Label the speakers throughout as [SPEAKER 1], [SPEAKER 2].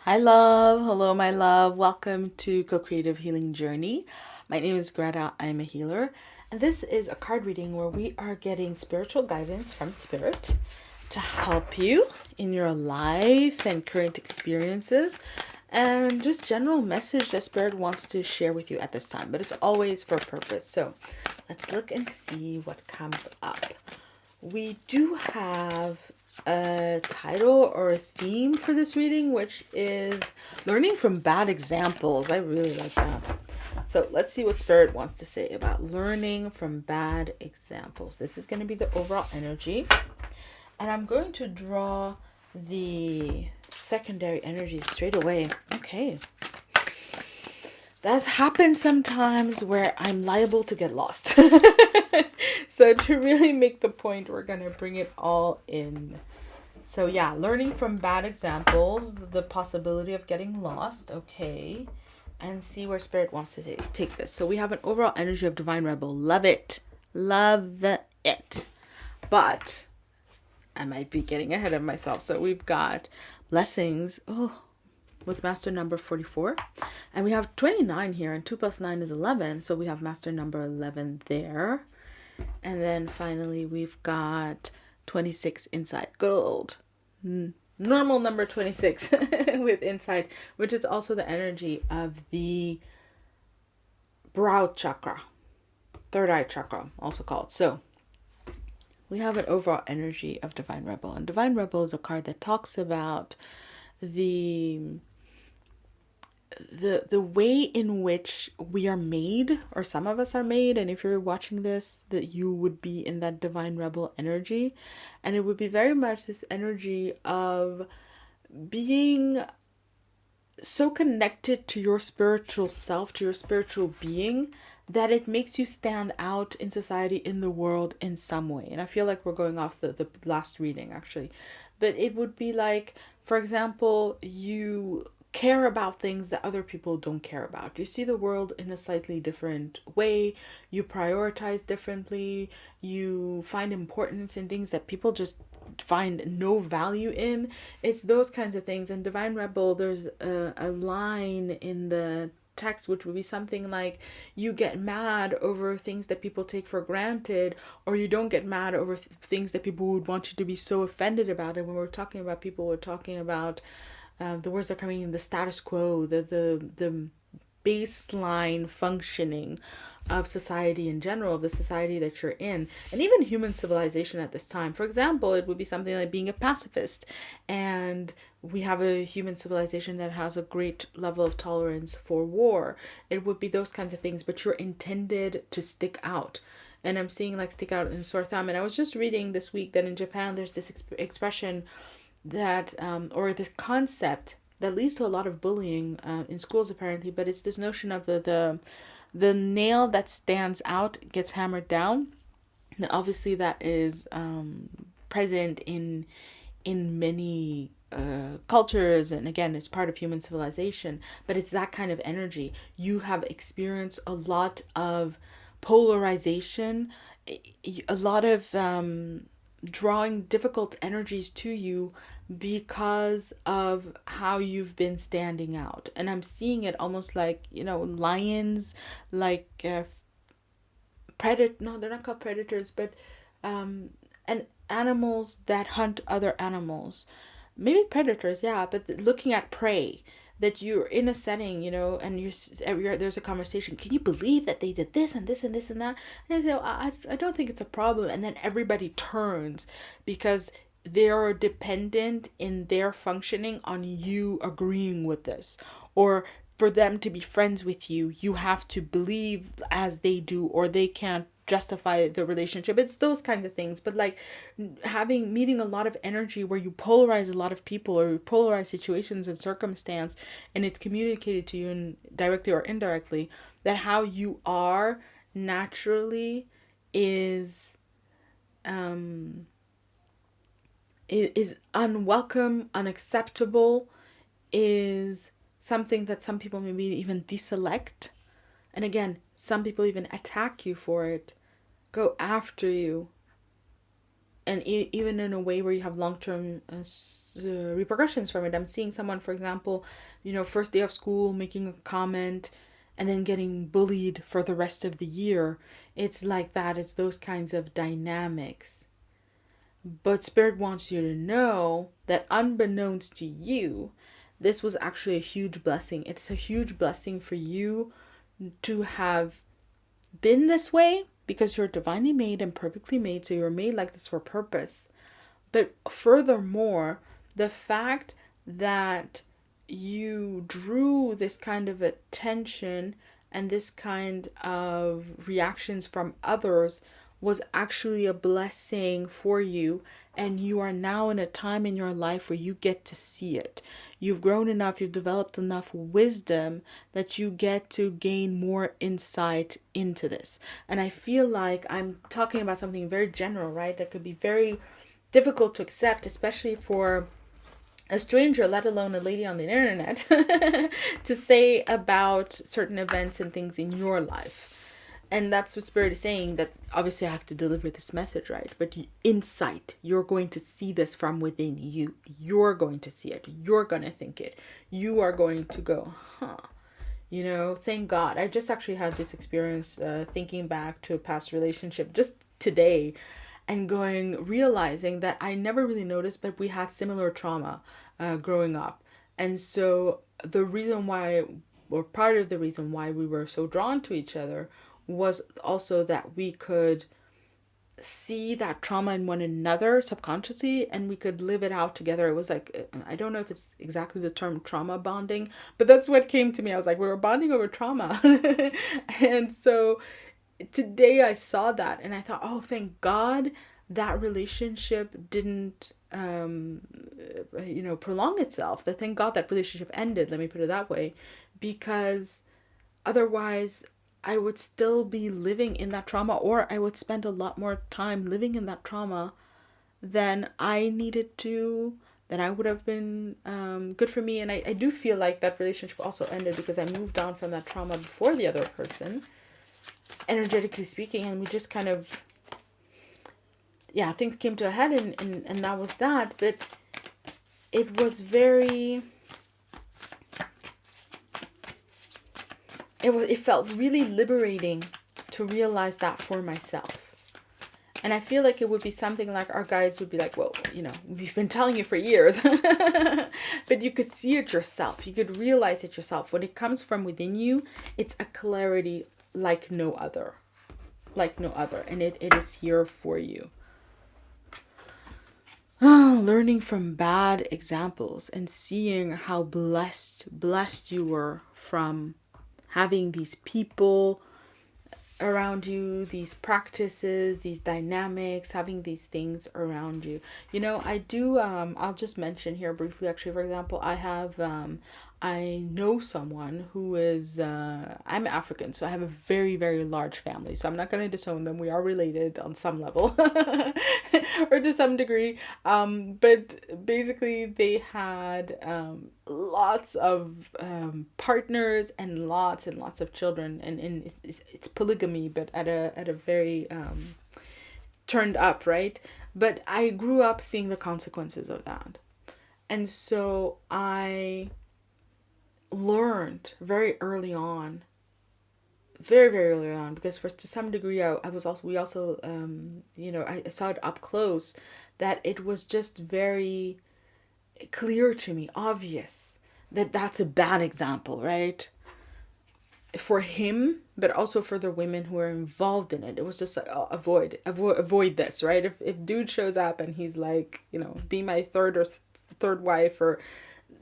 [SPEAKER 1] Hi, love. Hello, my love. Welcome to Co-Creative Healing Journey. My name is Greta. I am a healer. And this is a card reading where we are getting spiritual guidance from Spirit to help you in your life and current experiences and just general message that Spirit wants to share with you at this time. But it's always for a purpose. So let's look and see what comes up. We do have a title or a theme for this reading, which is learning from bad examples. I really like that. So let's see what Spirit wants to say about learning from bad examples. This is going to be the overall energy. And I'm going to draw the secondary energy straight away. Okay. That's happened sometimes where I'm liable to get lost. So to really make the point, we're going to bring it all in. So yeah, learning from bad examples, the possibility of getting lost, okay, and see where Spirit wants to take this. So we have an overall energy of Divine Rebel. Love it. Love it. But I might be getting ahead of myself. So we've got blessings. Oh, with master number 44, and we have 29 here, and 2 plus 9 is 11, so we have master number 11 there. And then finally we've got 26 inside, good old normal number 26 with inside, which is also the energy of the brow chakra, third eye chakra also called. So we have an overall energy of Divine Rebel, and Divine Rebel is a card that talks about the the way in which we are made, or some of us are made, and if you're watching this, that you would be in that Divine Rebel energy, and it would be very much this energy of being so connected to your spiritual self, to your spiritual being, that it makes you stand out in society, in the world, in some way. And I feel like we're going off the last reading actually, but it would be like, for example, you care about things that other people don't care about. You see the world in a slightly different way. You prioritize differently. You find importance in things that people just find no value in. It's those kinds of things. And Divine Rebel, there's a line in the text which would be something like, you get mad over things that people take for granted, or you don't get mad over things that people would want you to be so offended about. And when we're talking about people, we're talking about the words are coming in, the status quo, the baseline functioning of society in general, of the society that you're in, and even human civilization at this time. For example, it would be something like being a pacifist, and we have a human civilization that has a great level of tolerance for war. It would be those kinds of things, but you're intended to stick out. And I'm seeing like stick out in a sore thumb. And I was just reading this week that in Japan there's this expression that or this concept that leads to a lot of bullying in schools apparently, but it's this notion of the nail that stands out gets hammered down. Now obviously that is present in many cultures, and again it's part of human civilization, but it's that kind of energy. You have experienced a lot of polarization, a lot of drawing difficult energies to you because of how you've been standing out. And I'm seeing it almost like, lions, like predator, no, they're not called predators, but and animals that hunt other animals, maybe predators, yeah, but looking at prey, that you're in a setting, and there's a conversation. Can you believe that they did this and this and this and that? And I say, I don't think it's a problem. And then everybody turns because they're dependent in their functioning on you agreeing with this, or for them to be friends with you, you have to believe as they do, or they can't justify the relationship. It's those kinds of things. But like meeting a lot of energy where you polarize a lot of people, or you polarize situations and circumstance, and it's communicated to you in directly or indirectly that how you are naturally is is unwelcome, unacceptable, is something that some people maybe even deselect. And again, some people even attack you for it, go after you. and even in a way where you have long-term repercussions from it. I'm seeing someone, for example, first day of school making a comment and then getting bullied for the rest of the year. It's like that. It's those kinds of dynamics. But Spirit wants you to know that unbeknownst to you, this was actually a huge blessing. It's a huge blessing for you to have been this way, because you're divinely made and perfectly made. So you're made like this for purpose. But furthermore, the fact that you drew this kind of attention and this kind of reactions from others was actually a blessing for you. And you are now in a time in your life where you get to see it. You've grown enough, you've developed enough wisdom that you get to gain more insight into this. And I feel like I'm talking about something very general, right? That could be very difficult to accept, especially for a stranger, let alone a lady on the internet, to say about certain events and things in your life. And that's what Spirit is saying, that obviously I have to deliver this message, right? But insight, you're going to see this from within you. You're going to see it. You're going to think it. You are going to go, thank God. I just actually had this experience thinking back to a past relationship just today, and realizing that I never really noticed, but we had similar trauma growing up. And so the reason why, or part of the reason why we were so drawn to each other, was also that we could see that trauma in one another subconsciously, and we could live it out together. It was like, I don't know if it's exactly the term trauma bonding, but that's what came to me. I was like, we were bonding over trauma. And so today I saw that and I thought, oh, thank God that relationship didn't prolong itself. That thank God that relationship ended, let me put it that way, because otherwise I would still be living in that trauma, or I would spend a lot more time living in that trauma than I needed to, than I would have been good for me. And I do feel like that relationship also ended because I moved on from that trauma before the other person, energetically speaking, and we just kind of, things came to a head, and that was that. But it was it felt really liberating to realize that for myself. And I feel like it would be something like our guides would be like, well, we've been telling you for years. But you could see it yourself. You could realize it yourself. When it comes from within you, it's a clarity like no other. Like no other. And it is here for you. Learning from bad examples and seeing how blessed you were from having these people around you, these practices, these dynamics, having these things around you. I do, I'll just mention here briefly, actually, for example, I know someone who is, I'm African, so I have a very, very large family. So I'm not going to disown them. We are related on some level or to some degree. But basically they had lots of partners and lots of children. And it's polygamy, but at a very turned up, right? But I grew up seeing the consequences of that. And so I learned very early on, because to some degree I saw it up close, that it was just very clear to me, obvious, that that's a bad example, right? For him, but also for the women who are involved in it. It was just like, oh, avoid this, right? If dude shows up and he's like, be my third wife, or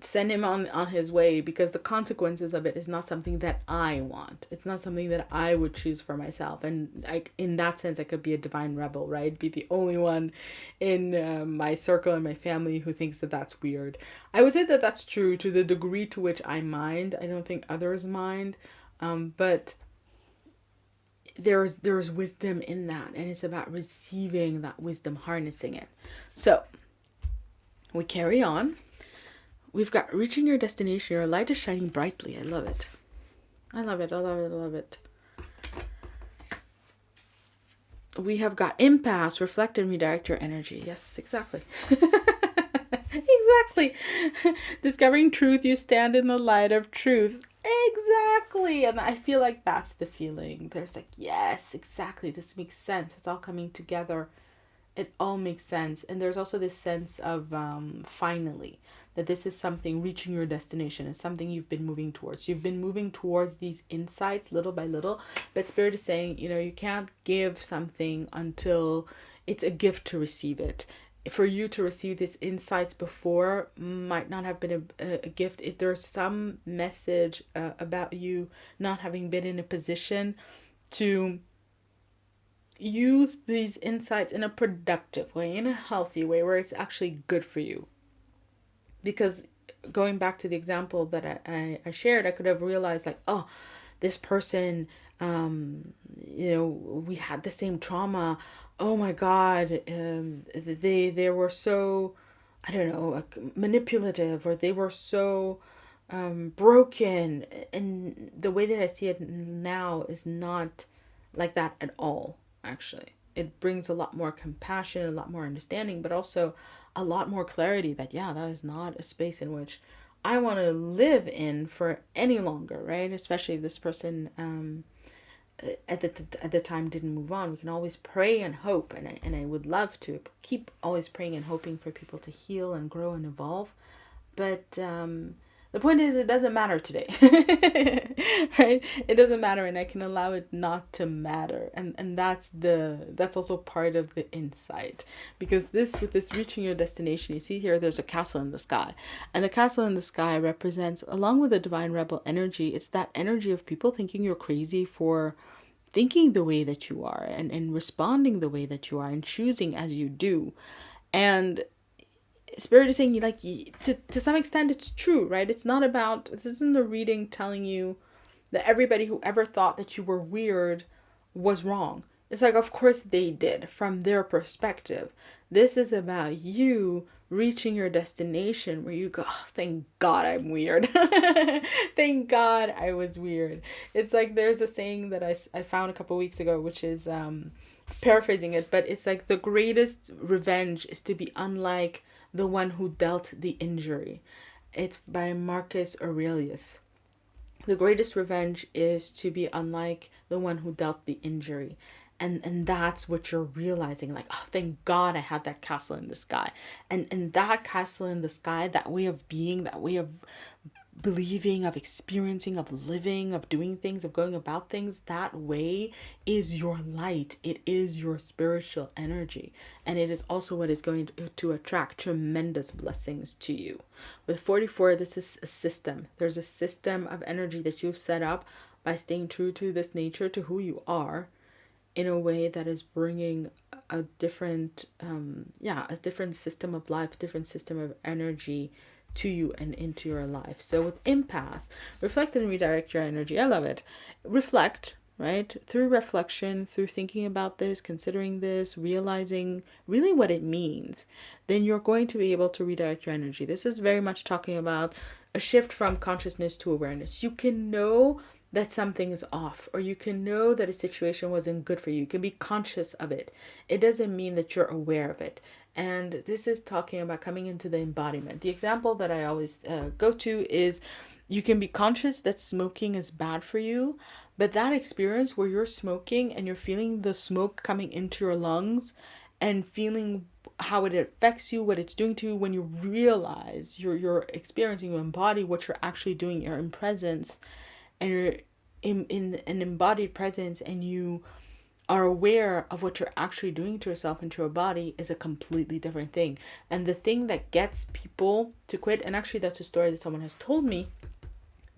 [SPEAKER 1] send him on his way, because the consequences of it is not something that I want. It's not something that I would choose for myself. And in that sense, I could be a divine rebel, right? Be the only one in my circle and my family who thinks that that's weird. I would say that that's true to the degree to which I mind. I don't think others mind. But there's wisdom in that, and it's about receiving that wisdom, harnessing it. So we carry on. We've got reaching your destination. Your light is shining brightly. I love it. I love it. I love it. I love it. we have got impasse, reflect and redirect your energy. Yes, exactly. Exactly. Discovering truth, you stand in the light of truth. Exactly. And I feel like that's the feeling. There's like, yes, exactly. This makes sense. It's all coming together. It all makes sense. And there's also this sense of finally, that this is something reaching your destination. It's something you've been moving towards. You've been moving towards these insights little by little. But Spirit is saying, you can't give something until it's a gift to receive it. For you to receive these insights before might not have been a gift. If there's some message about you not having been in a position to use these insights in a productive way, in a healthy way, where it's actually good for you. Because going back to the example that I shared, I could have realized like, oh, this person, we had the same trauma. Oh my God, they were so, I don't know, like manipulative, or they were so broken. And the way that I see it now is not like that at all, actually. It brings a lot more compassion, a lot more understanding, but also a lot more clarity that, yeah, that is not a space in which I want to live in for any longer, right? Especially if this person at the time didn't move on. We can always pray and hope, and I would love to keep always praying and hoping for people to heal and grow and evolve. But the point is, it doesn't matter today, right? It doesn't matter, and I can allow it not to matter, and that's also part of the insight. Because this, with this reaching your destination, you see here, there's a castle in the sky, and the castle in the sky represents, along with the divine rebel energy, it's that energy of people thinking you're crazy for thinking the way that you are, and responding the way that you are, and choosing as you do. And Spirit is saying, like, to some extent it's true, right? It's not about, this isn't a reading telling you that everybody who ever thought that you were weird was wrong. It's like, of course they did from their perspective. This is about you reaching your destination where you go, oh, thank God I'm weird. Thank God I was weird. It's like, there's a saying that I found a couple weeks ago, which is paraphrasing it, but it's like, the greatest revenge is to be unlike the one who dealt the injury. It's by Marcus Aurelius. The greatest revenge is to be unlike the one who dealt the injury. And that's what you're realizing, like, oh, thank God I had that castle in the sky. And that castle in the sky, that way of being, that way of believing, of experiencing, of living, of doing things, of going about things, that way is your light. It is your spiritual energy. And it is also what is going to attract tremendous blessings to you. With 44, this is a system. There's a system of energy that you've set up by staying true to this nature, to who you are, in a way that is bringing a different, a different system of life, different system of energy to you and into your life. So with impasse, reflect and redirect your energy. I love it. Reflect, right? Through reflection, through thinking about this, considering this, realizing really what it means, then you're going to be able to redirect your energy. This is very much talking about a shift from consciousness to awareness. You can know that something is off, or you can know that a situation wasn't good for you. You can be conscious of it. It doesn't mean that you're aware of it. And this is talking about coming into the embodiment. The example that I always go to is, you can be conscious that smoking is bad for you, but that experience where you're smoking and you're feeling the smoke coming into your lungs and feeling how it affects you, what it's doing to you, when you realize you're experiencing, you embody what you're actually doing, you're in presence, and you're in an embodied presence, and you are aware of what you're actually doing to yourself and to your body, is a completely different thing. And the thing that gets people to quit, and actually that's a story that someone has told me,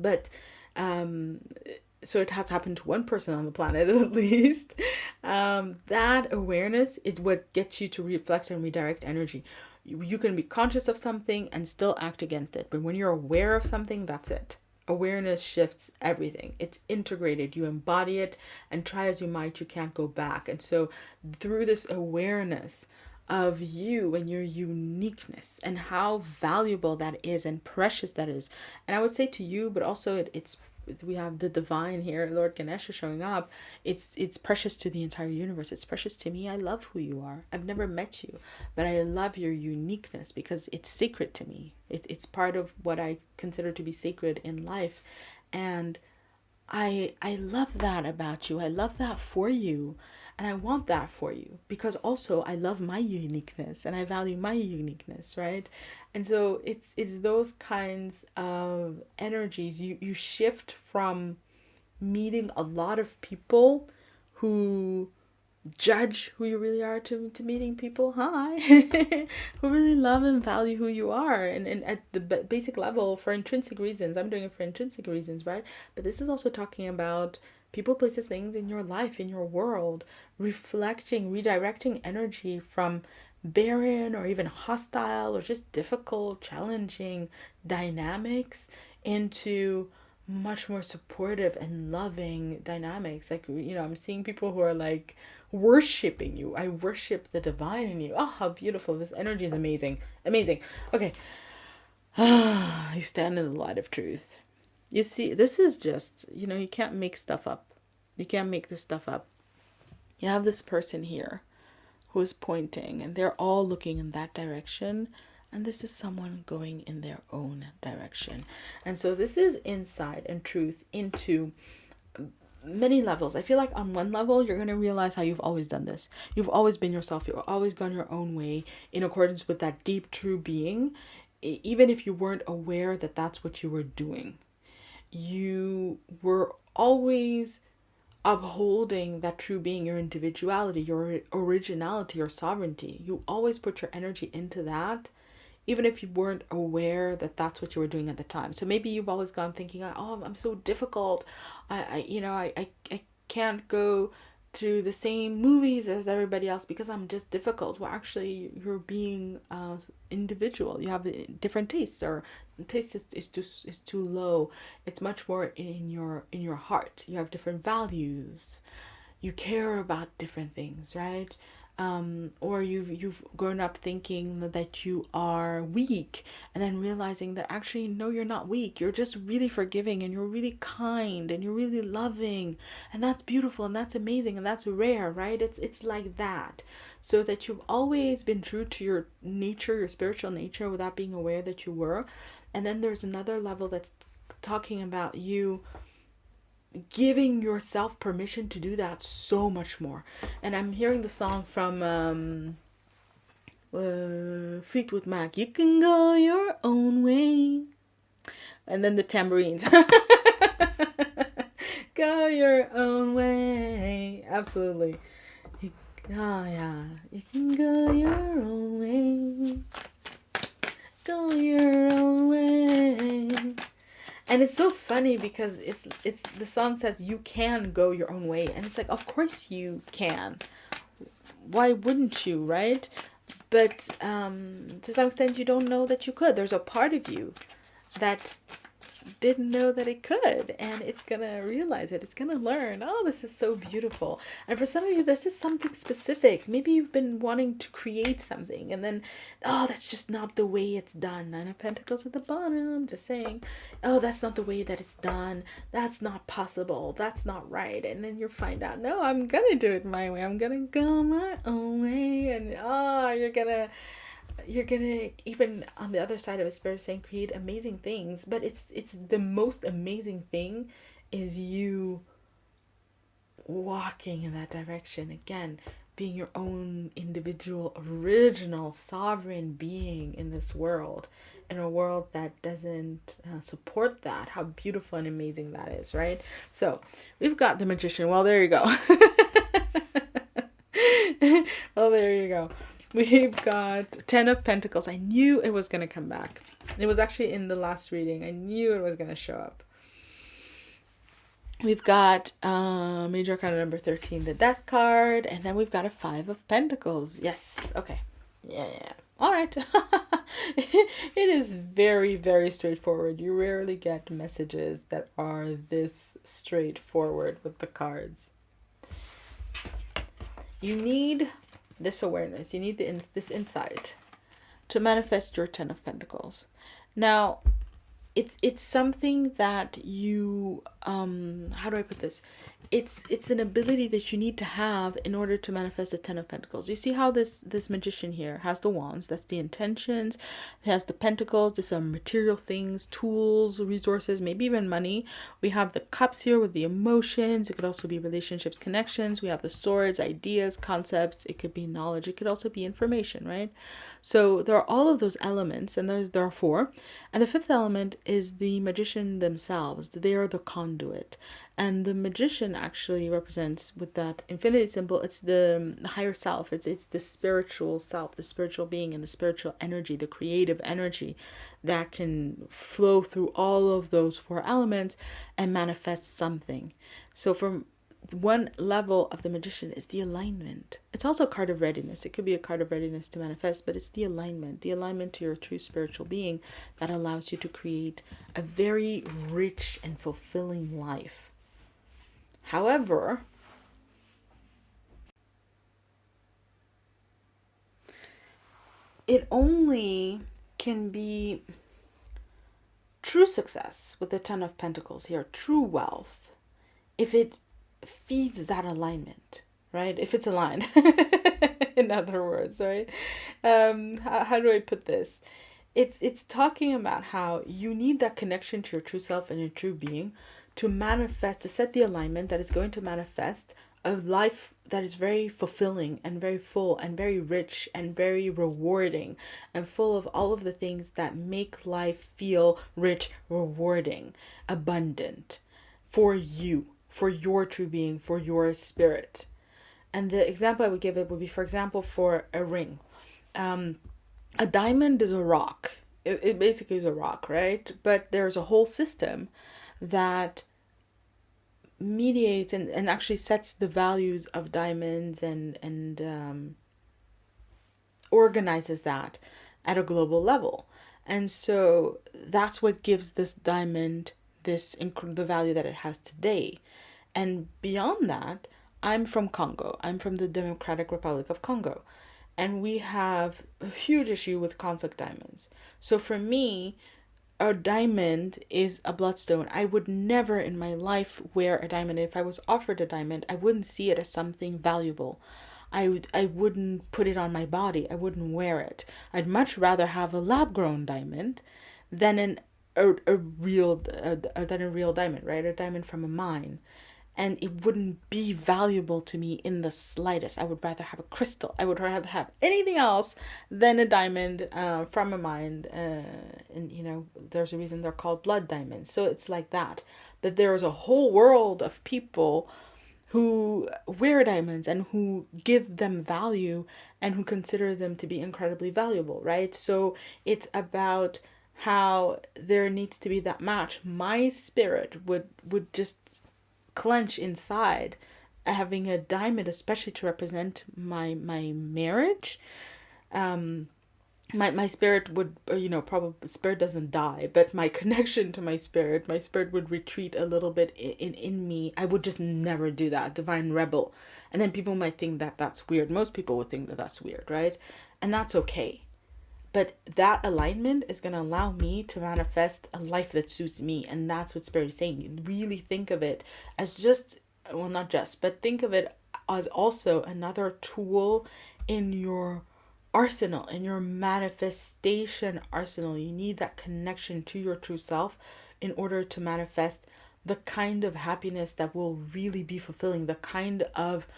[SPEAKER 1] but so it has happened to one person on the planet at least. That awareness is what gets you to reflect and redirect energy. You can be conscious of something and still act against it, but when you're aware of something, that's it. Awareness shifts everything. It's integrated. You embody it, and try as you might, you can't go back. And so through this awareness of you and your uniqueness and how valuable that is and precious that is, and I would say to you, but also it's we have the divine here, Lord Ganesha showing up, it's precious to the entire universe. It's precious to me. I love who you are. I've never met you, but I love your uniqueness because it's sacred to me. It's part of what I consider to be sacred in life. And I love that about you. I love that for you. And I want that for you because also I love my uniqueness and I value my uniqueness, right? And so it's those kinds of energies. You shift from meeting a lot of people who judge who you really are to meeting people, hi, who really love and value who you are. And at the basic level, for intrinsic reasons, I'm doing it for intrinsic reasons, right? But this is also talking about people, places, things in your life, in your world, reflecting, redirecting energy from barren or even hostile or just difficult, challenging dynamics into much more supportive and loving dynamics. Like, I'm seeing people who are like worshiping you. I worship the divine in you. Oh, how beautiful. This energy is amazing. Amazing. Okay. You stand in the light of truth. You see, this is just, you can't make stuff up. You can't make this stuff up. You have this person here who is pointing, and they're all looking in that direction. And this is someone going in their own direction. And so this is insight and truth into many levels. I feel like on one level, you're going to realize how you've always done this. You've always been yourself. You've always gone your own way in accordance with that deep, true being, even if you weren't aware that that's what you were doing. You were always upholding that true being, your individuality, your originality, your sovereignty. You always put your energy into that, even if you weren't aware that that's what you were doing at the time. So maybe you've always gone thinking, oh, I'm so difficult. I can't go to the same movies as everybody else because I'm just difficult. Well, actually, you're being individual. You have different tastes, or the taste is too low. It's much more in your heart. You have different values. You care about different things, right? Or you've grown up thinking that you are weak, and then realizing that actually no, you're not weak. You're just really forgiving, and you're really kind, and you're really loving, and that's beautiful, and that's amazing, and that's rare, right? It's like that. So that you've always been true to your nature, your spiritual nature, without being aware that you were. And then there's another level that's talking about you giving yourself permission to do that so much more. And I'm hearing the song from Fleetwood Mac, you can go your own way, and then the tambourines. Go your own way. Absolutely. Oh yeah, you can go your own way, go your own way. And it's so funny because it's the song says you can go your own way, and it's like, of course you can. Why wouldn't you, right? But to some extent, you don't know that you could. There's a part of you that didn't know that it could, and it's gonna realize it. It's gonna learn, oh, this is so beautiful. And for some of you, there's just something specific. Maybe you've been wanting to create something, and then, oh, that's just not the way it's done. Nine of Pentacles at the bottom, just saying, oh, that's not the way that it's done. That's not possible. That's not right. And then you find out, no, I'm gonna do it my way. I'm gonna go my own way. And oh, you're gonna even on the other side of it, spirit saying create amazing things. But it's the most amazing thing is you walking in that direction again, being your own individual, original, sovereign being in this world, in a world that doesn't support that. How beautiful and amazing that is, right? So we've got the Magician. Well, there you go. Well, there you go. We've got 10 of Pentacles. I knew it was going to come back. It was actually in the last reading. I knew it was going to show up. We've got Major Arcana number 13, the Death card. And then we've got a 5 of Pentacles. Yes. Okay. Yeah. All right. It is very, very straightforward. You rarely get messages that are this straightforward with the cards. You need this awareness. You need this insight to manifest your 10 of Pentacles. Now, it's something that you, how do I put this? It's an ability that you need to have in order to manifest the Ten of Pentacles. You see how this magician here has the wands, that's the intentions, it has the pentacles, these are material things, tools, resources, maybe even money. We have the cups here with the emotions. It could also be relationships, connections. We have the swords, ideas, concepts. It could be knowledge. It could also be information, right? So there are all of those elements, and there are four. And the fifth element is the magician themselves. They are the conduit. And the magician actually represents, with that infinity symbol, it's the higher self. It's the spiritual self, the spiritual being, and the spiritual energy, the creative energy that can flow through all of those four elements and manifest something. So from one level of the magician is the alignment. It's also a card of readiness. It could be a card of readiness to manifest, but it's the alignment to your true spiritual being that allows you to create a very rich and fulfilling life. However, it only can be true success with the Ten of Pentacles here, true wealth, if it feeds that alignment, right? If it's aligned, in other words, right? How do I put this? It's talking about how you need that connection to your true self and your true being to manifest, to set the alignment that is going to manifest a life that is very fulfilling and very full and very rich and very rewarding and full of all of the things that make life feel rich, rewarding, abundant for you, for your true being, for your spirit. And the example I would give it would be, for example, for a ring. A diamond is a rock. It basically is a rock, right? But there's a whole system that mediates and actually sets the values of diamonds and organizes that at a global level. And so that's what gives this diamond the value that it has today. And beyond that, I'm from Congo. I'm from the Democratic Republic of Congo. And we have a huge issue with conflict diamonds. So for me, a diamond is a bloodstone. I would never in my life wear a diamond. If I was offered a diamond, I wouldn't see it as something valuable. I wouldn't put it on my body. I wouldn't wear it. I'd much rather have a lab-grown diamond than a real diamond, right? A diamond from a mine. And it wouldn't be valuable to me in the slightest. I would rather have a crystal. I would rather have anything else than a diamond from a mine. And there's a reason they're called blood diamonds. So it's like that. That there is a whole world of people who wear diamonds and who give them value and who consider them to be incredibly valuable, right? So it's about how there needs to be that match. My spirit would just clench inside having a diamond, especially to represent my marriage. My spirit would, probably, spirit doesn't die, but my connection to my spirit would retreat a little bit in me. I would just never do that, divine rebel. And then people might think that that's weird. Most people would think that that's weird, right? And that's okay. But that alignment is going to allow me to manifest a life that suits me. And that's what Spirit is saying. You really think of it as just, well, not just, but think of it as also another tool in your arsenal, in your manifestation arsenal. You need that connection to your true self in order to manifest the kind of happiness that will really be fulfilling, the kind of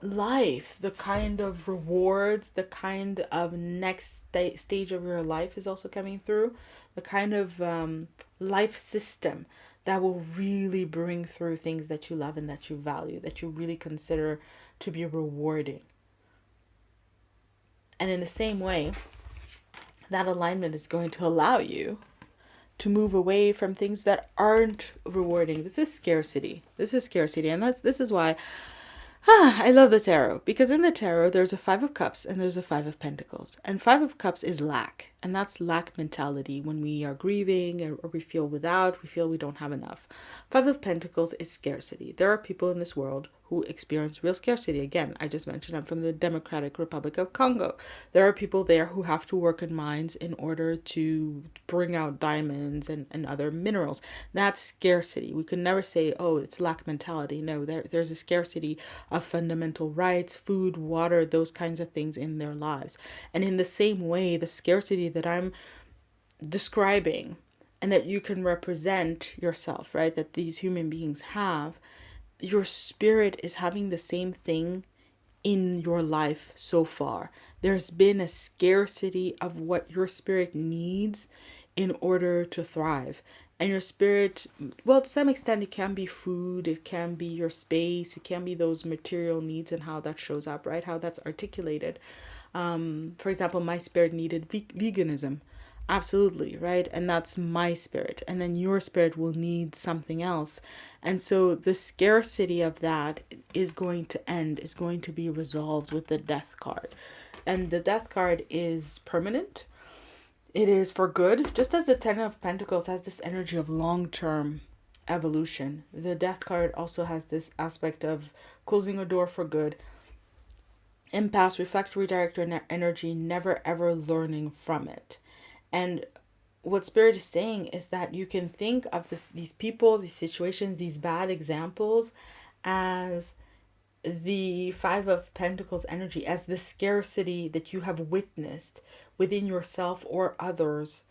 [SPEAKER 1] life, the kind of rewards, the kind of next stage of your life is also coming through, the kind of life system that will really bring through things that you love and that you value, that you really consider to be rewarding. And in the same way, that alignment is going to allow you to move away from things that aren't rewarding. This is scarcity. And this is why I love the tarot, because in the tarot, there's a Five of Cups and there's a Five of Pentacles. And Five of Cups is lack. And that's lack mentality when we are grieving or we feel without, we feel we don't have enough. Five of Pentacles is scarcity. There are people in this world who experience real scarcity. Again, I just mentioned I'm from the Democratic Republic of Congo. There are people there who have to work in mines in order to bring out diamonds and other minerals. That's scarcity. We could never say, oh, it's lack mentality. No, there's a scarcity of fundamental rights, food, water, those kinds of things in their lives. And in the same way, the scarcity that I'm describing and that you can represent yourself, right? That these human beings have, your spirit is having the same thing in your life so far. There's been a scarcity of what your spirit needs in order to thrive. And your spirit, well, to some extent, it can be food, it can be your space, it can be those material needs and how that shows up, right? How that's articulated. For example, my spirit needed veganism. Absolutely, right? And that's my spirit. And then your spirit will need something else. And so the scarcity of that is going to end, is going to be resolved with the death card. And the death card is permanent. It is for good. Just as the Ten of Pentacles has this energy of long-term evolution, the death card also has this aspect of closing a door for good. Impasse, reflect, redirect your energy, never ever learning from it. And what Spirit is saying is that you can think of these people, these situations, these bad examples as the Five of Pentacles energy, as the scarcity that you have witnessed within yourself or others,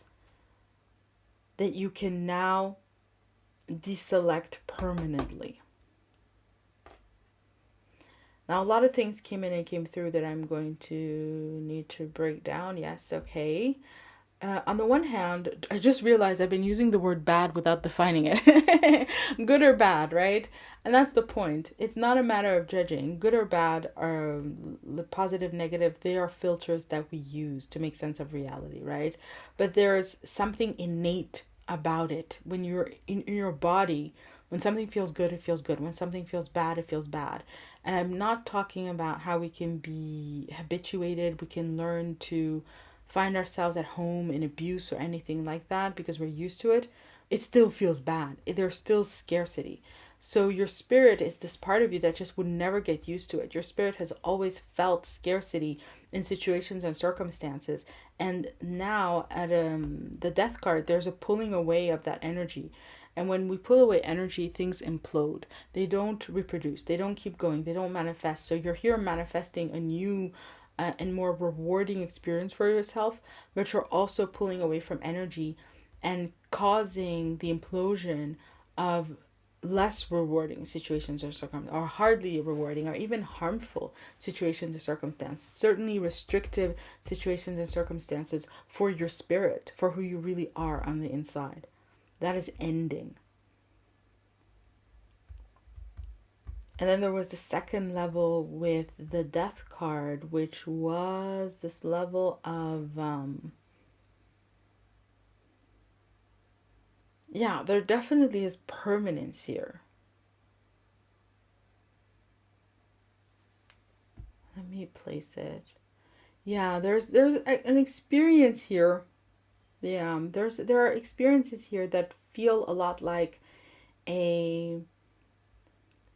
[SPEAKER 1] that you can now deselect permanently. Now, a lot of things came in and came through that I'm going to need to break down. Yes, okay. On the one hand, I just realized I've been using the word bad without defining it. Good or bad, right? And that's the point. It's not a matter of judging. Good or bad, or positive, negative, they are filters that we use to make sense of reality, right? But there's something innate about it. When you're in your body, when something feels good, it feels good. When something feels bad, it feels bad. And I'm not talking about how we can be habituated. We can learn to find ourselves at home in abuse or anything like that because we're used to it. It still feels bad. There's still scarcity. So your spirit is this part of you that just would never get used to it. Your spirit has always felt scarcity in situations and circumstances. And now at the death card, there's a pulling away of that energy. And when we pull away energy, things implode. They don't reproduce. They don't keep going. They don't manifest. So you're here manifesting a new and more rewarding experience for yourself, but you're also pulling away from energy and causing the implosion of less rewarding situations or circumstances, or hardly rewarding, or even harmful situations or circumstances. Certainly restrictive situations and circumstances for your spirit, for who you really are on the inside. That is ending. And then there was the second level with the death card, which was this level of, yeah, there definitely is permanence here. Let me place it. Yeah, there's an experience here. Yeah, there are experiences here that feel a lot like a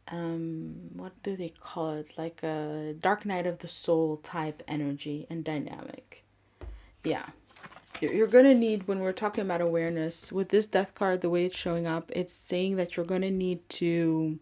[SPEAKER 1] what do they call it, like a dark night of the soul type energy and dynamic. Yeah, you're gonna need, when we're talking about awareness with this death card, the way it's showing up, it's saying that you're gonna need to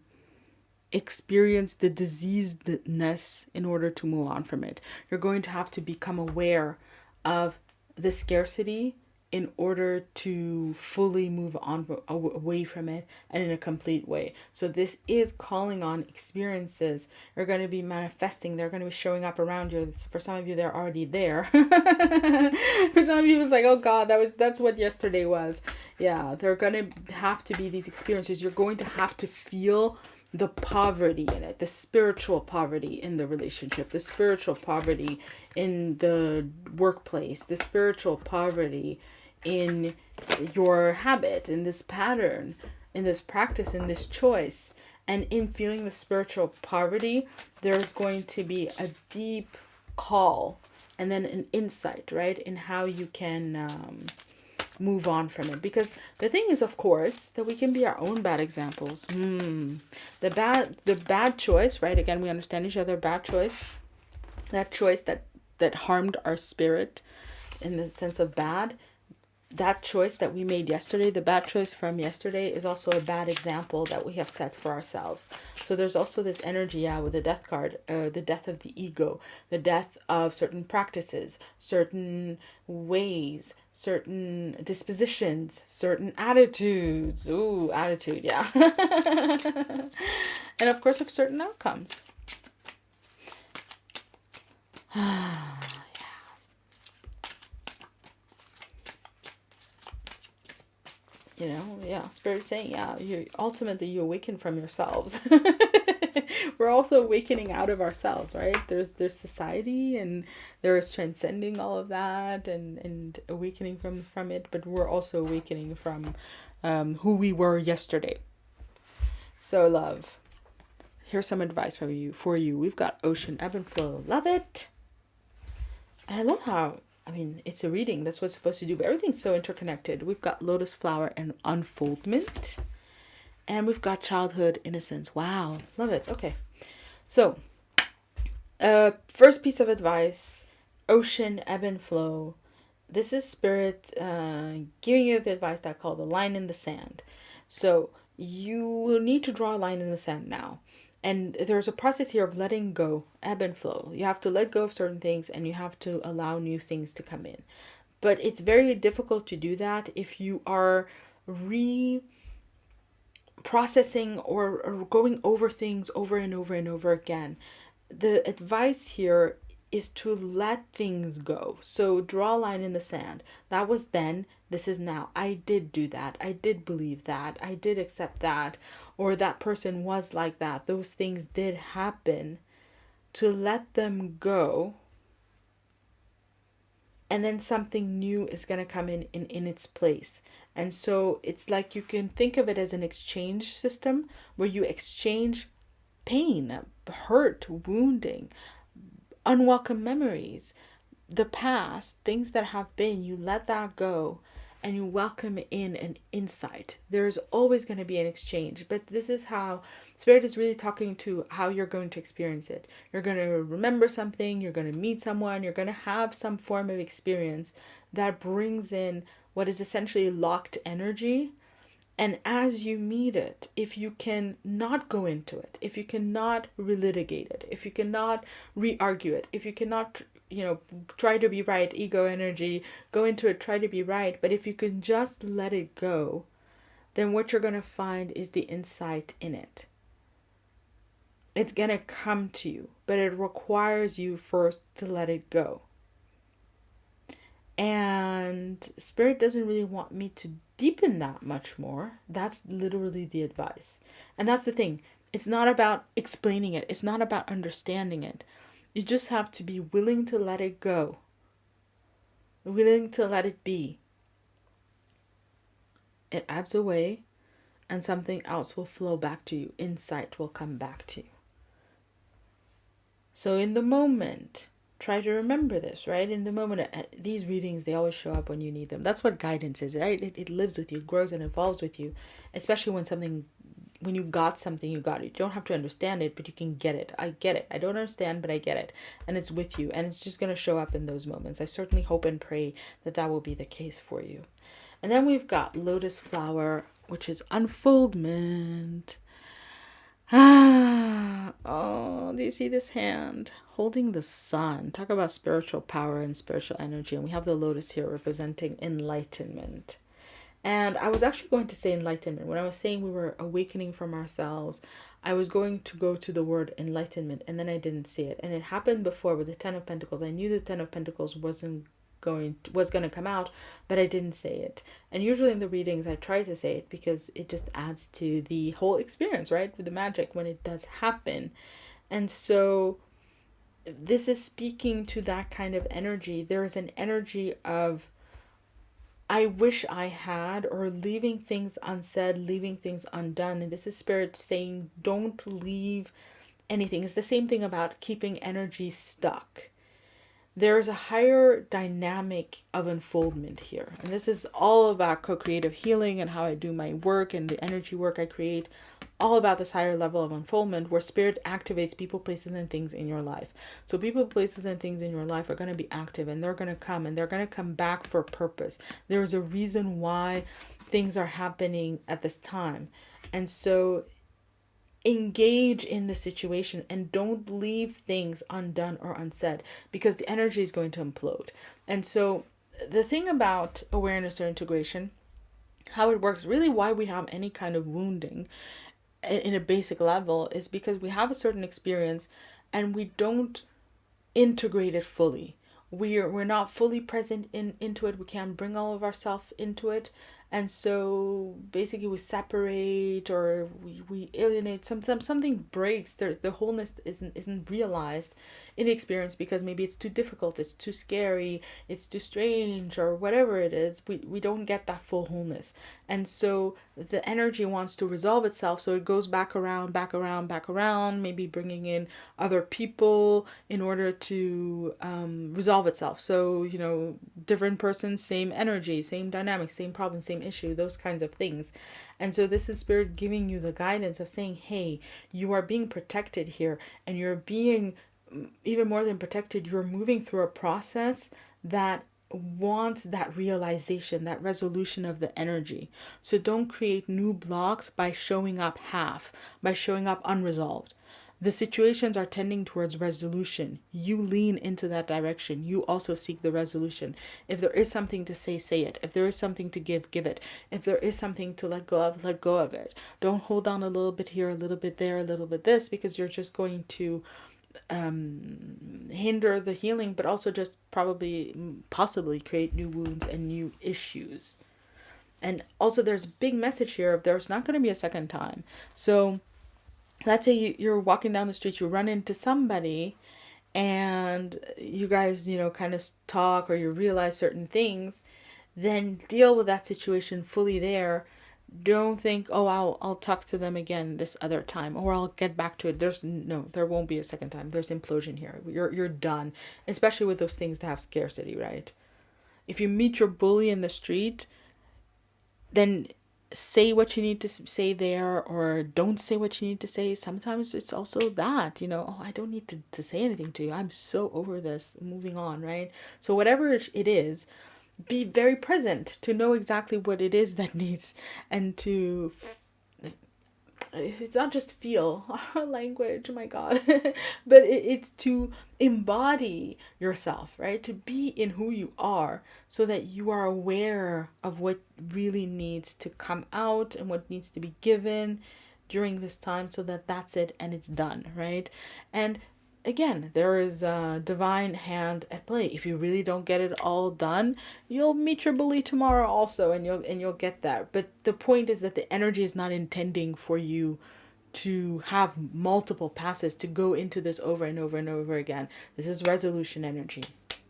[SPEAKER 1] experience the diseasedness in order to move on from it. You're going to have to become aware of the scarcity in order to fully move on away from it and in a complete way. So this is calling on experiences. They're going to be manifesting. They're going to be showing up around you. For some of you, they're already there. For some of you, it's like, oh God, that's what yesterday was. Yeah, they're going to have to be these experiences. You're going to have to feel the poverty in it, the spiritual poverty in the relationship, the spiritual poverty in the workplace, the spiritual poverty in your habit, in this pattern, in this practice, in this choice. And in feeling the spiritual poverty, there's going to be a deep call and then an insight, right, in how you can move on from it. Because the thing is, of course, that we can be our own bad examples. The bad choice, right? Again, we understand each other. Bad choice, that choice that harmed our spirit, in the sense of bad. That choice that we made yesterday, the bad choice from yesterday, is also a bad example that we have set for ourselves. So there's also this energy, with the death card, the death of the ego, the death of certain practices, certain ways, certain dispositions, certain attitudes. Ooh, attitude, yeah. And of course, of certain outcomes. Spirit saying, you ultimately, you awaken from yourselves. We're also awakening out of ourselves, right? There's society, and there is transcending all of that, and awakening from it, but we're also awakening from who we were yesterday. So love, here's some advice for you. We've got ocean, ebb and flow. Love it. And I love how, it's a reading. That's what it's supposed to do. But everything's so interconnected. We've got lotus flower and unfoldment. And we've got childhood innocence. Wow. Love it. Okay. So, first piece of advice. Ocean, ebb and flow. This is Spirit giving you the advice that I call the line in the sand. So, you will need to draw a line in the sand now. And there's a process here of letting go, ebb and flow. You have to let go of certain things, and you have to allow new things to come in. But it's very difficult to do that if you are processing or going over things over and over and over again. The advice here is to let things go. So draw a line in the sand. That was then, this is now. I did do that. I did believe that. I did accept that. Or that person was like that. Those things did happen. To let them go. And then something new is going to come in its place. And so it's like, you can think of it as an exchange system where you exchange pain, hurt, wounding, unwelcome memories, the past, things that have been. You let that go, and you welcome in an insight. There's always going to be an exchange, but this is how Spirit is really talking to how you're going to experience it. You're going to remember something, you're going to meet someone, you're going to have some form of experience that brings in what is essentially locked energy. And as you meet it, if you can not go into it, if you cannot relitigate it, if you cannot re-argue it, if you cannot, try to be right, ego energy, go into it, try to be right, but if you can just let it go, then what you're going to find is the insight in it. It's going to come to you, but it requires you first to let it go. And Spirit doesn't really want me to deepen that much more. That's literally the advice. And that's the thing. It's not about explaining it. It's not about understanding it. You just have to be willing to let it go. Willing to let it be. It ebbs away, and something else will flow back to you. Insight will come back to you. So in the moment, try to remember this, right? In the moment, these readings, they always show up when you need them. That's what guidance is, right? It lives with you, it grows and evolves with you, especially when you got something, you got it. You don't have to understand it, but you can get it. I get it. I don't understand, but I get it. And it's with you, and it's just going to show up in those moments. I certainly hope and pray that will be the case for you. And then we've got lotus flower, which is unfoldment. Oh, do you see this hand? Holding the sun. Talk about spiritual power and spiritual energy. And we have the lotus here representing enlightenment. And I was actually going to say enlightenment. When I was saying we were awakening from ourselves, I was going to go to the word enlightenment, and then I didn't see it. And it happened before with the Ten of Pentacles. I knew the Ten of Pentacles was going to come out, but I didn't say it. And usually in the readings I try to say it because it just adds to the whole experience, right? With the magic when it does happen. And so this is speaking to that kind of energy. There is an energy of I wish I had, or leaving things unsaid, leaving things undone. And this is Spirit saying, don't leave anything. It's the same thing about keeping energy stuck. there's a higher dynamic of unfoldment here. And this is all about co-creative healing and how I do my work and the energy work I create, all about this higher level of unfoldment where spirit activates people, places, and things in your life. So people, places, and things in your life are going to be active, and they're going to come, and they're going to come back for a purpose. There's a reason why things are happening at this time. And so engage in the situation and don't leave things undone or unsaid, because the energy is going to implode. And so the thing about awareness or integration, how it works, really why we have any kind of wounding in a basic level, is because we have a certain experience and we don't integrate it fully. We're not fully present into it. We can't bring all of ourselves into it. And so basically we separate, or we alienate. Something breaks. The wholeness isn't realized in the experience, because maybe it's too difficult, it's too scary, it's too strange, or whatever it is. We don't get that full wholeness. And so the energy wants to resolve itself, so it goes back around, back around, back around, maybe bringing in other people in order to resolve itself. So, different persons, same energy, same dynamic, same problem, same issue, those kinds of things. And so this is spirit giving you the guidance of saying, hey, you are being protected here, and you're being even more than protected, you're moving through a process that wants that realization, that resolution of the energy. So don't create new blocks by showing up half, by showing up unresolved. The situations are tending towards resolution. You lean into that direction. You also seek the resolution. If there is something to say, say it. If there is something to give, give it. If there is something to let go of, let go of it. Don't hold on a little bit here, a little bit there, a little bit this, because you're just going to hinder the healing, but also just probably possibly create new wounds and new issues. And also there's a big message here of there's not going to be a second time. So let's say you're walking down the street, you run into somebody, and you guys, kind of talk, or you realize certain things, then deal with that situation fully there. Don't think, oh, I'll talk to them again this other time, or I'll get back to it. There won't be a second time. There's implosion here. You're done, especially with those things that have scarcity, right? If you meet your bully in the street, then say what you need to say there, or don't say what you need to say. Sometimes it's also that, oh, I don't need to say anything to you. I'm so over this, moving on, right? So whatever it is, be very present to know exactly what it is that needs, and to it's not just feel language, oh my god, but it's to embody yourself, right? To be in who you are, so that you are aware of what really needs to come out and what needs to be given during this time, so that that's it and it's done, right? And again, there is a divine hand at play. If you really don't get it all done, you'll meet your bully tomorrow also, and you'll get that. But the point is that the energy is not intending for you to have multiple passes, to go into this over and over and over again. This is resolution energy.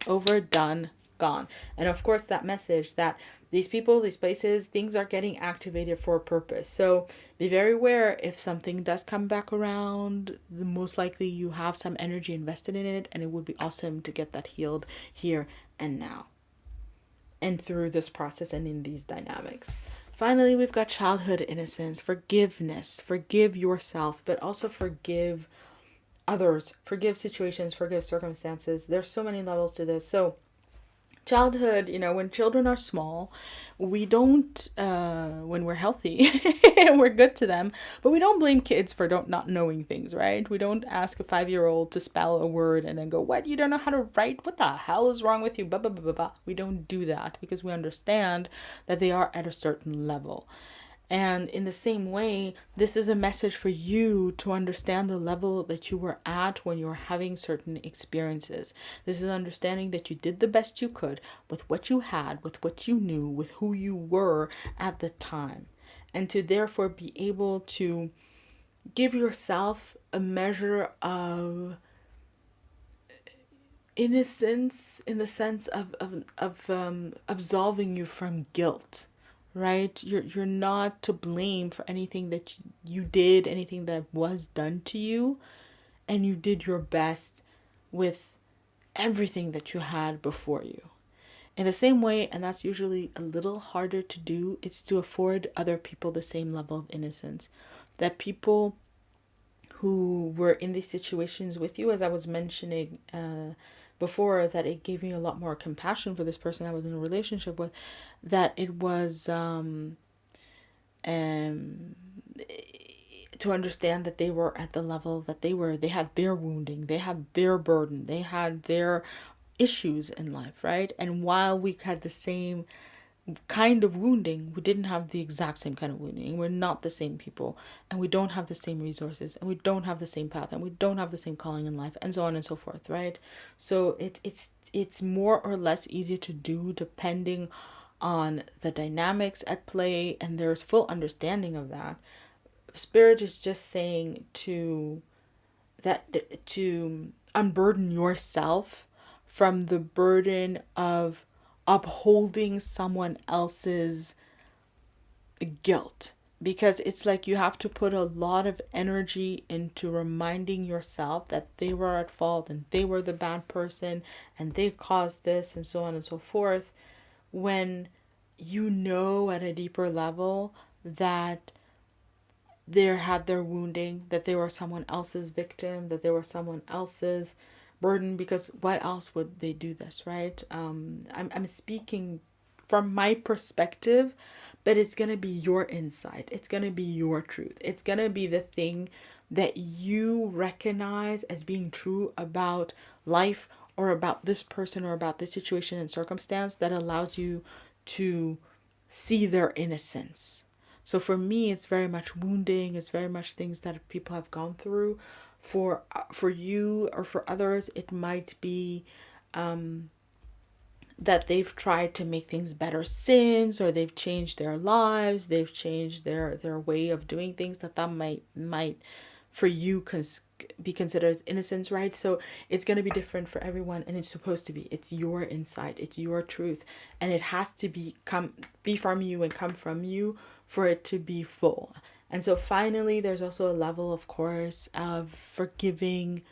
[SPEAKER 1] Over, done, gone. And of course, that message that these people, these places, things are getting activated for a purpose. So be very aware, if something does come back around, most likely you have some energy invested in it, and it would be awesome to get that healed here and now, and through this process and in these dynamics. Finally, we've got childhood innocence, forgiveness. Forgive yourself, but also forgive others. Forgive situations, forgive circumstances. There's so many levels to this. So childhood, when children are small, we don't, when we're healthy and we're good to them, but we don't blame kids for not knowing things, right? We don't ask a 5-year-old to spell a word and then go, what, you don't know how to write? What the hell is wrong with you? Blah, blah, blah, blah, blah. We don't do that, because we understand that they are at a certain level. And in the same way, this is a message for you to understand the level that you were at when you were having certain experiences. This is understanding that you did the best you could with what you had, with what you knew, with who you were at the time. And to therefore be able to give yourself a measure of innocence, in the sense of absolving you from guilt, right? You're not to blame for anything that you did, anything that was done to you, and you did your best with everything that you had before you. In the same way, and that's usually a little harder to do, it's to afford other people the same level of innocence. That people who were in these situations with you, as I was mentioning before, that it gave me a lot more compassion for this person I was in a relationship with, that it was um, to understand that they were at the level that they had their wounding, they had their burden, they had their issues in life, right? And while we had the same kind of wounding, we didn't have the exact same kind of wounding. We're not the same people, and we don't have the same resources, and we don't have the same path, and we don't have the same calling in life, and so on and so forth, right? So it's more or less easy to do depending on the dynamics at play, and there's full understanding of that. Spirit is just saying to unburden yourself from the burden of upholding someone else's guilt, because it's like you have to put a lot of energy into reminding yourself that they were at fault and they were the bad person and they caused this and so on and so forth, when you know at a deeper level that they had their wounding, that they were someone else's victim, that they were someone else's burden, because why else would they do this, right? I'm speaking from my perspective, but it's going to be your insight. It's going to be your truth. It's going to be the thing that you recognize as being true about life or about this person or about this situation and circumstance that allows you to see their innocence. So for me, it's very much wounding. It's very much things that people have gone through. For you or for others, it might be that they've tried to make things better since, or they've changed their lives, they've changed their way of doing things, that might for you be considered as innocence, right? So it's going to be different for everyone, and it's supposed to be. It's your insight, it's your truth, and it has to be from you and come from you for it to be full. And so finally, there's also a level, of course, of forgiving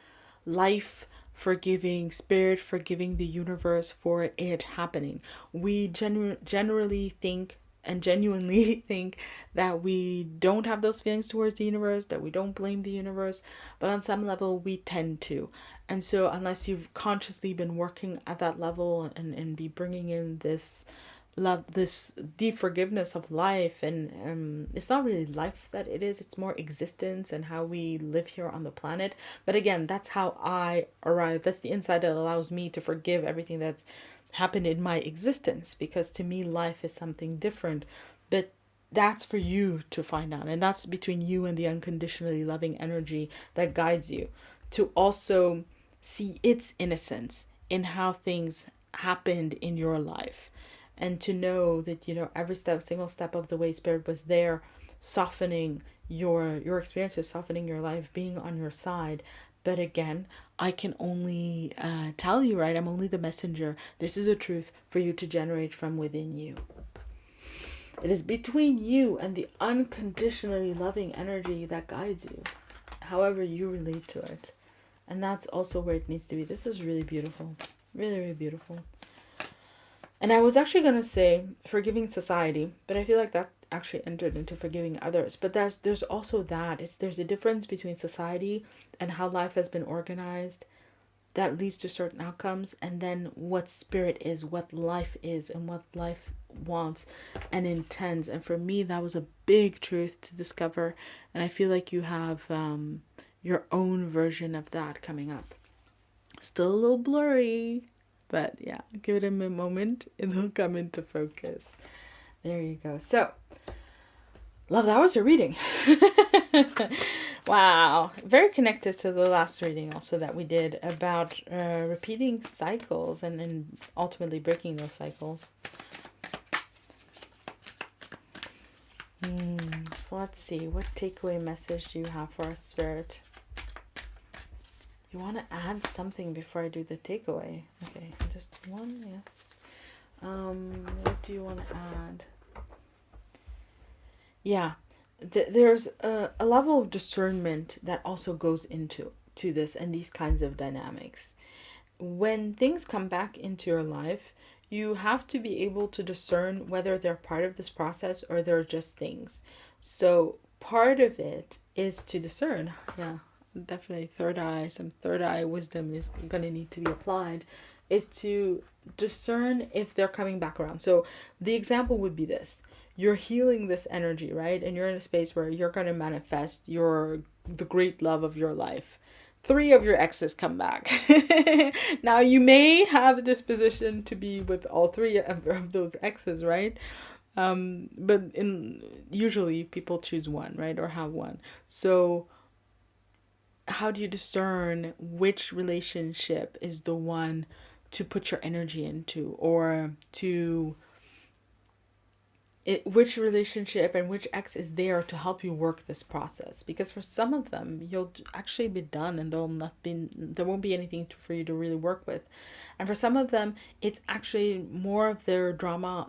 [SPEAKER 1] life, forgiving spirit, forgiving the universe for it happening. We generally think and genuinely think that we don't have those feelings towards the universe, that we don't blame the universe, but on some level we tend to. And so unless you've consciously been working at that level and be bringing in this love, this deep forgiveness of life, and it's not really life that it is, it's more existence and how we live here on the planet. But again, that's how I arrive. That's the insight that allows me to forgive everything that's happened in my existence, because to me life is something different. But that's for you to find out, and that's between you and the unconditionally loving energy that guides you to also see its innocence in how things happened in your life, and to know that, you know, every single step of the way, spirit was there, softening your experiences, softening your life, being on your side. But again, I can only tell you, right? I'm only the messenger. This is a truth for you to generate from within you. It is between you and the unconditionally loving energy that guides you, however you relate to it. And that's also where it needs to be. This is really beautiful. Really, really beautiful. And I was actually going to say forgiving society, but I feel like that actually entered into forgiving others. But there's also that. There's a difference between society and how life has been organized that leads to certain outcomes, and then what spirit is, what life is, and what life wants and intends. And for me, that was a big truth to discover. And I feel like you have your own version of that coming up. Still a little blurry, but yeah, give it a moment. It'll come into focus. There you go. So, love, that was your reading. Wow. Very connected to the last reading also that we did about repeating cycles and ultimately breaking those cycles. So let's see. What takeaway message do you have for us, Spirit? You want to add something before I do the takeaway? Okay, just one, yes. What do you want to add? Yeah, there's a level of discernment that also goes into this and these kinds of dynamics. when things come back into your life, you have to be able to discern whether they're part of this process or they're just things. So part of it is to discern. Yeah, definitely some third eye wisdom is going to need to be applied, is to discern if they're coming back around. So the example would be this. You're healing this energy, right? And you're in a space where you're going to manifest the great love of your life. 3 of your exes come back. Now you may have a disposition to be with all 3 of those exes, right? But in usually people choose one, right? Or have one. So how do you discern which relationship is the one to put your energy into, or to which relationship and which ex is there to help you work this process? Because for some of them you'll actually be done and there won't be anything for you to really work with. And for some of them, it's actually more of their drama,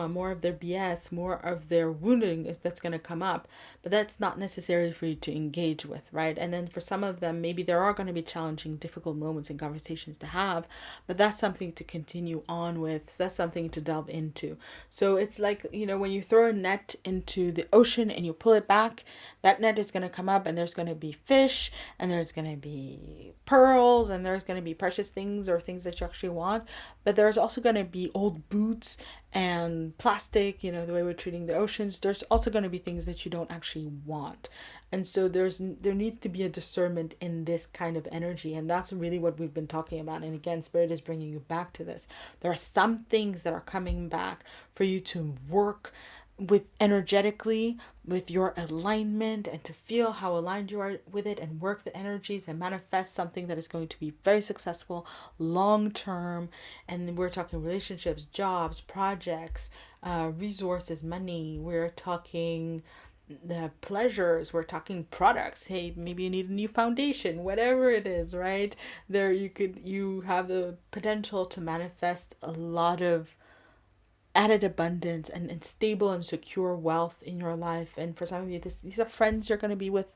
[SPEAKER 1] more of their BS, more of their wounding that's going to come up. But that's not necessarily for you to engage with, right? And then for some of them, maybe there are going to be challenging, difficult moments and conversations to have, but that's something to continue on with. So that's something to delve into. So it's like, when you throw a net into the ocean and you pull it back, that net is going to come up and there's going to be fish and there's going to be pearls and there's going to be precious things or things that you actually want. But there's also going to be old boots and plastic, the way we're treating the oceans. There's also going to be things that you don't actually want. And so there needs to be a discernment in this kind of energy. And that's really what we've been talking about. And again, Spirit is bringing you back to this. There are some things that are coming back for you to work with energetically, with your alignment, and to feel how aligned you are with it, and work the energies and manifest something that is going to be very successful long term. And we're talking relationships, jobs, projects, resources, money. We're talking the pleasures, we're talking products. Hey, maybe you need a new foundation, whatever it is, right? You have the potential to manifest a lot of added abundance and stable and secure wealth in your life. And for some of you, these are friends you're going to be with,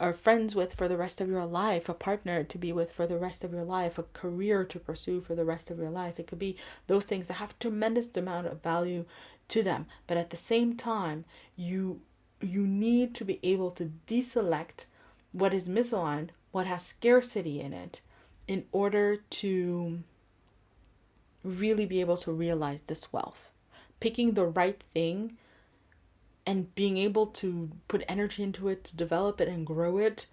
[SPEAKER 1] or friends with for the rest of your life, a partner to be with for the rest of your life, a career to pursue for the rest of your life. It could be those things that have tremendous amount of value to them. But at the same time, you need to be able to deselect what is misaligned, what has scarcity in it, in order to really be able to realize this wealth. Picking the right thing and being able to put energy into it, to develop it and grow it,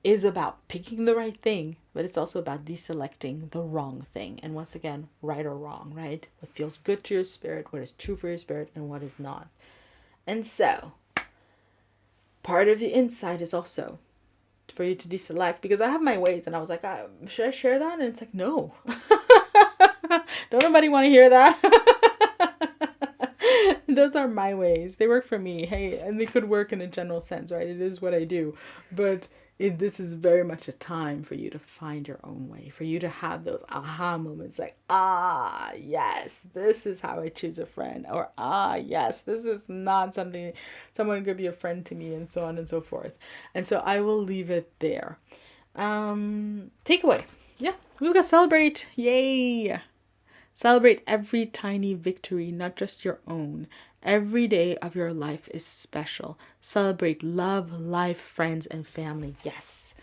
[SPEAKER 1] is about picking the right thing, but it's also about deselecting the wrong thing. And once again, right or wrong, right? What feels good to your spirit, what is true for your spirit, and what is not. And so, part of the insight is also for you to deselect, because I have my ways, and I was like, should I share that? And it's like, no. Don't nobody want to hear that. Those are my ways. They work for me. Hey, and they could work in a general sense, right? It is what I do. But this is very much a time for you to find your own way, for you to have those aha moments like, yes, this is how I choose a friend. Or, yes, this is not something, someone could be a friend to me, and so on and so forth. And so I will leave it there. Takeaway. Yeah, we've got celebrate. Yay. Celebrate every tiny victory, not just your own. Every day of your life is special. Celebrate love, life, friends, and family. Yes.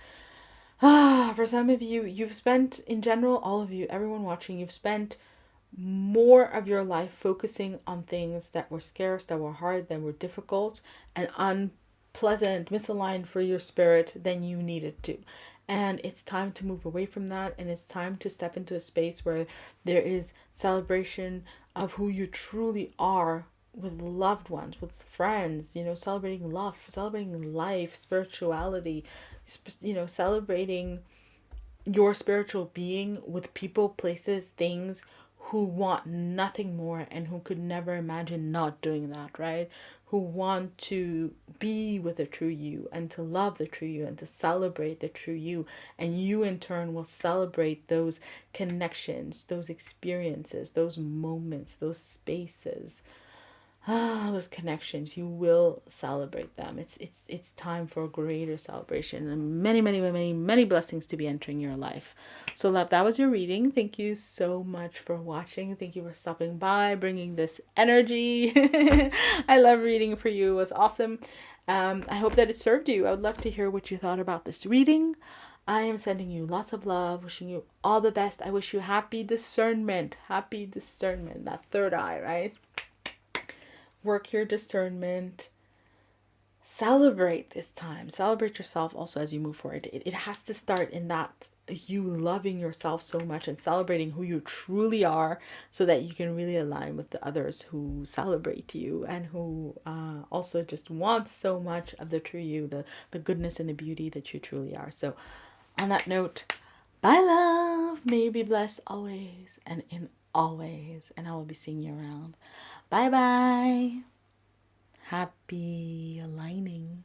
[SPEAKER 1] For some of you, you've spent, in general, all of you, everyone watching, you've spent more of your life focusing on things that were scarce, that were hard, that were difficult, and unpleasant, misaligned for your spirit than you needed to. And it's time to move away from that, and it's time to step into a space where there is celebration of who you truly are, with loved ones, with friends, celebrating love, celebrating life, spirituality, celebrating your spiritual being with people, places, things, who want nothing more and who could never imagine not doing that, right? Who want to be with the true you and to love the true you and to celebrate the true you. And you in turn will celebrate those connections, those experiences, those moments, those spaces. those connections, you will celebrate them. It's time for a greater celebration and many, many, many, many blessings to be entering your life. So love, that was your reading. Thank you so much for watching. Thank you for stopping by, bringing this energy. I love reading for you. It was awesome. I hope that it served you. I would love to hear what you thought about this reading. I am sending you lots of love, wishing you all the best. I wish you happy discernment, that third eye, right? Work your discernment. Celebrate this time. Celebrate yourself also as you move forward. It has to start in that you loving yourself so much and celebrating who you truly are so that you can really align with the others who celebrate you and who also just want so much of the true you, the goodness and the beauty that you truly are. So on that note, bye love. May you be blessed always and in always. And I will be seeing you around. Bye bye. Happy aligning.